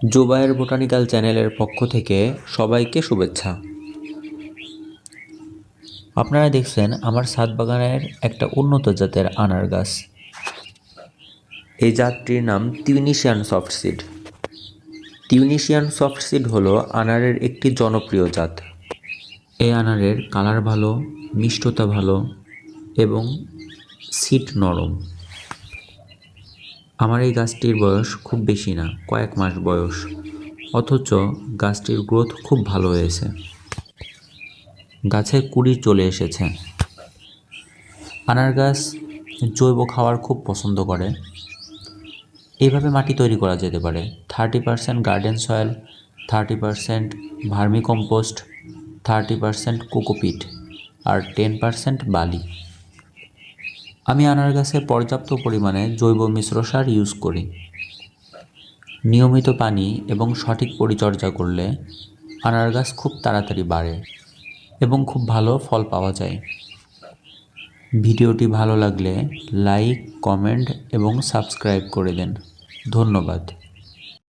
Zubair botanical চ্যানেলের পক্ষ থেকে সবাইকে শুভেচ্ছা। আপনারা দেখছেন আমার ছাদ বাগানের একটা উন্নত জাতের আনার গাছ। এই জাতটির নাম Tunisian soft seed. Tunisian soft seed হলো আনারের একটি জনপ্রিয় জাত। এই আনারের কালার ভালো, মিষ্টতা ভালো এবং সিড নরম। আমার এই গাছটির বয়স খুব বেশি না, কয়েক মাস বয়স, অথচ গাছটির গ্রোথ খুব ভালো হয়েছে। গাছে কুড়ি চলে এসেছে। আনার গাছ জৈব খাবার খুব পছন্দ করে। এইভাবে মাটি তৈরি করা যেতে পারে 30% garden soil, 30% vermicompost, 30% cocopeat আর 10% বালি। আমি আনার গাছে পর্যাপ্ত পরিমাণে জৈব মিশ্র সার ইউজ করি। নিয়মিত পানি এবং সঠিক পরিচর্যা করলে আনার গাছ খুব তাড়াতাড়ি বাড়ে এবং খুব ভালো ফল পাওয়া যায়। ভিডিওটি ভালো লাগলে লাইক, কমেন্ট এবং সাবস্ক্রাইব করে দেন। ধন্যবাদ।